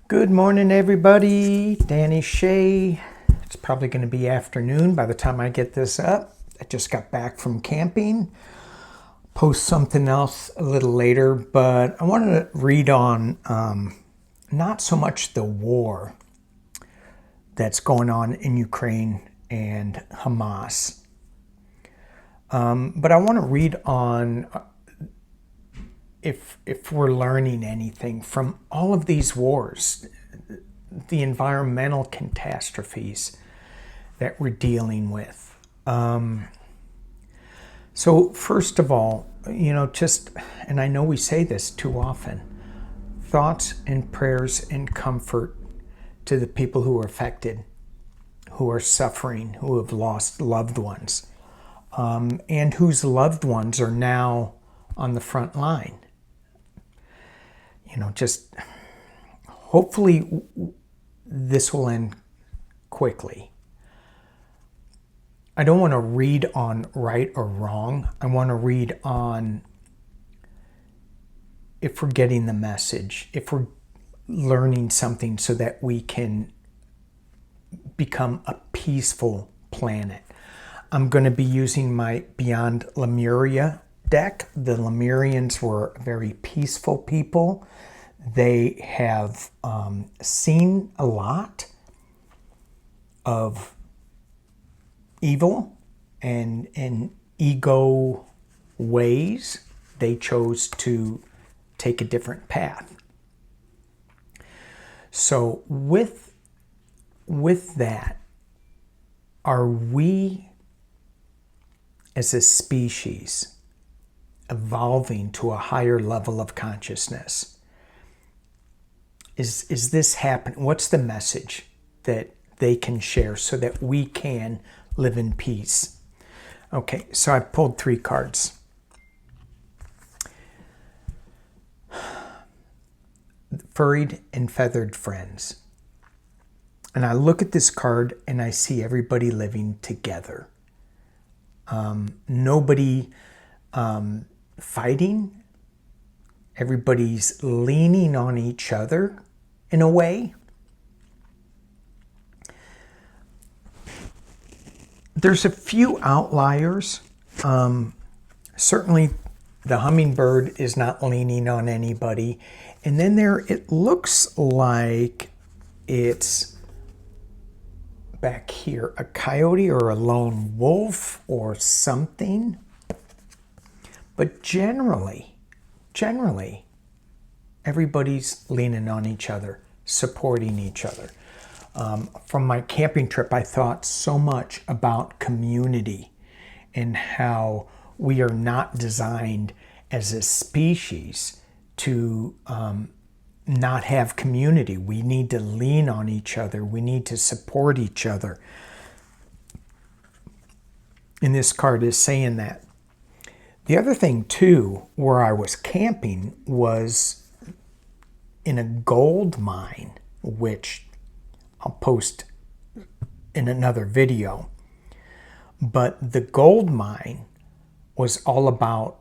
Good morning, everybody. Danny Shay. It's probably going to be afternoon by the time I get this up. I just got back from camping. Post something else a little later, but I wanted to read on not so much the war that's going on in Ukraine and Hamas, but I want to read on if we're learning anything from all of these wars, the environmental catastrophes that we're dealing with. So first of all, and I know we say this too often, thoughts and prayers and comfort to the people who are affected, who are suffering, who have lost loved ones, and whose loved ones are now on the front line. Just hopefully this will end quickly. I don't want to read on right or wrong. I want to read on if we're getting the message, if we're learning something so that we can become a peaceful planet. I'm going to be using my Beyond Lemuria deck. The Lemurians were very peaceful people. They have seen a lot of evil and ego ways. They chose to take a different path. So with that, are we as a species evolving to a higher level of consciousness? Is this happening? What's the message that they can share so that we can live in peace? Okay, so I pulled 3 cards. Furried and feathered friends. And I look at this card and I see everybody living together. Nobody fighting. Everybody's leaning on each other in a way. There's a few outliers. Certainly the hummingbird is not leaning on anybody. And then it looks like it's back here, a coyote or a lone wolf or something. But generally, everybody's leaning on each other, supporting each other. From my camping trip, I thought so much about community and how we are not designed as a species to not have community. We need to lean on each other. We need to support each other. And this card is saying that. The other thing, too, where I was camping was in a gold mine, which I'll post in another video. But the gold mine was all about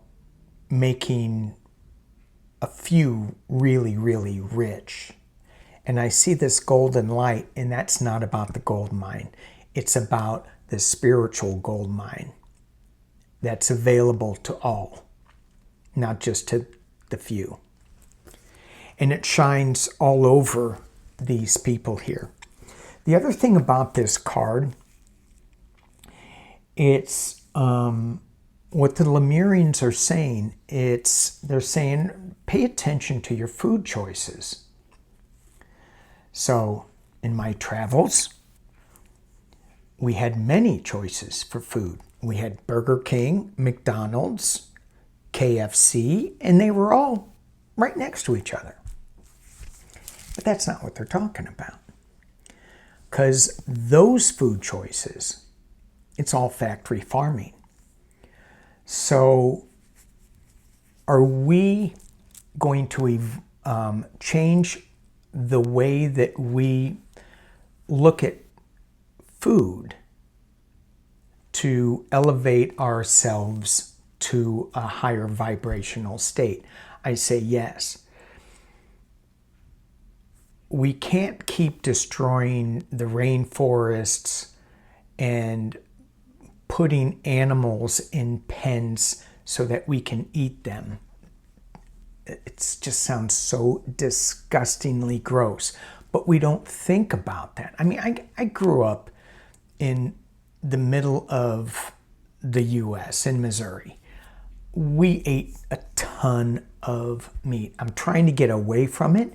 making a few really, really rich. And I see this golden light, and that's not about the gold mine. It's about the spiritual gold mine that's available to all, not just to the few. And it shines all over these people here. The other thing about this card, it's what the Lemurians are saying. They're saying, pay attention to your food choices. So in my travels, we had many choices for food. We had Burger King, McDonald's, KFC, and they were all right next to each other. But that's not what they're talking about. Because those food choices, it's all factory farming. So are we going to change the way that we look at food to elevate ourselves to a higher vibrational state? I say yes. we can't keep destroying the rainforests and putting animals in pens so that we can eat them. It just sounds so disgustingly gross, but we don't think about that. I mean, I grew up in the middle of the U.S. in Missouri. We ate a ton of meat. I'm trying to get away from it.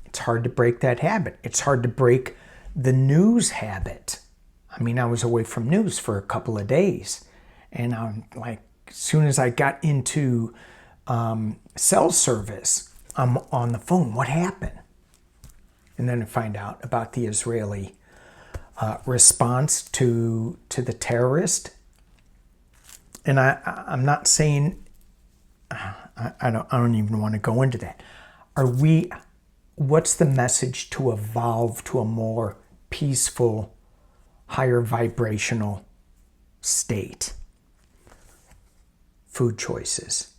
It's hard to break that habit. It's hard to break the news habit. I mean, I was away from news for a couple of days, and I'm like, as soon as I got into cell service, I'm on the phone. What happened? And then I find out about the Israeli response to the terrorist. And I'm not saying I don't even want to go into that. What's the message to evolve to a more peaceful, higher vibrational state? Food choices,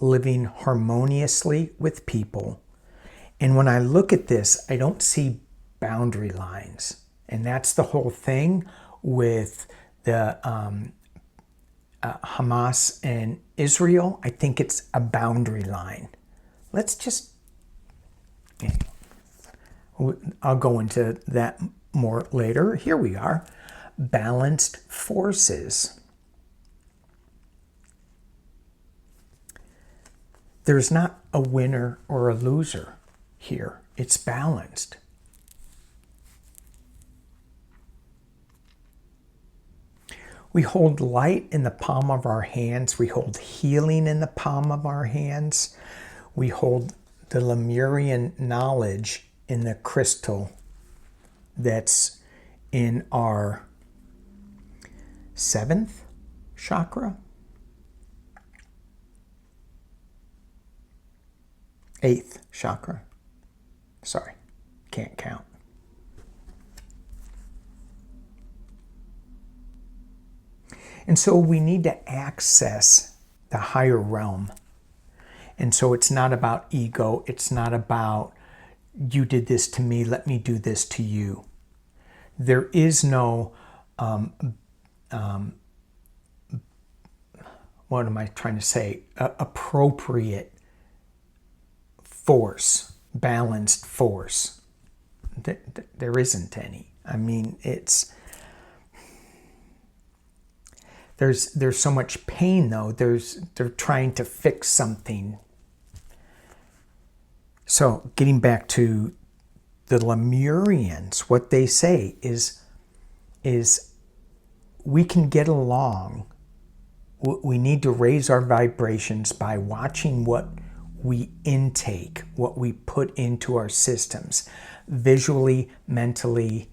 living harmoniously with people. And when I look at this, I don't see boundary lines. And that's the whole thing with the Hamas and Israel. I think it's a boundary line. Let's just, I'll go into that more later. Here we are, balanced forces. There's not a winner or a loser here. It's balanced. We hold light in the palm of our hands. We hold healing in the palm of our hands. We hold the Lemurian knowledge in the crystal that's in our 7th chakra. 8th chakra. Sorry, can't count. And so we need to access the higher realm. And so it's not about ego. It's not about, you did this to me, let me do this to you. There is no, what am I trying to say? Appropriate force, balanced force. There isn't any. I mean, there's so much pain though. They're trying to fix something. So getting back to the Lemurians, what they say is we can get along. We need to raise our vibrations by watching what we intake, what we put into our systems, visually, mentally,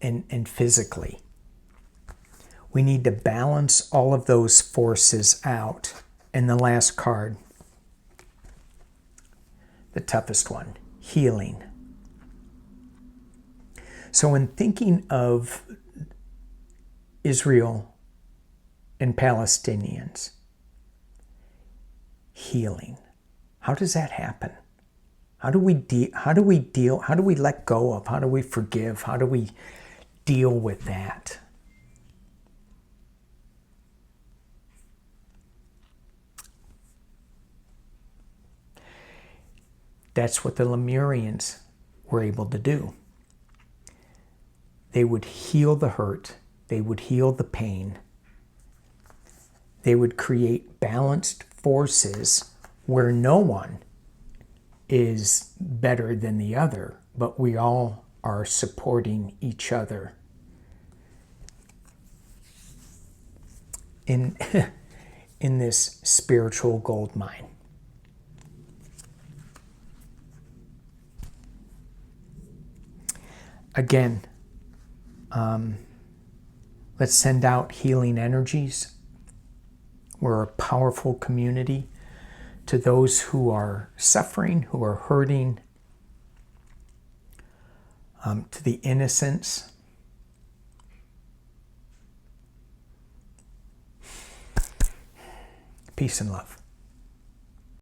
and physically. We need to balance all of those forces out. And the last card, the toughest one, healing. So in thinking of Israel and Palestinians, healing, how does that happen? How do we deal? How do we let go of? How do we forgive? How do we deal with that? That's what the Lemurians were able to do. They would heal the hurt. They would heal the pain. They would create balanced forces where no one is better than the other, but we all are supporting each other in this spiritual gold mine. Again, let's send out healing energies. We're a powerful community. To those who are suffering, who are hurting, to the innocents. Peace and love.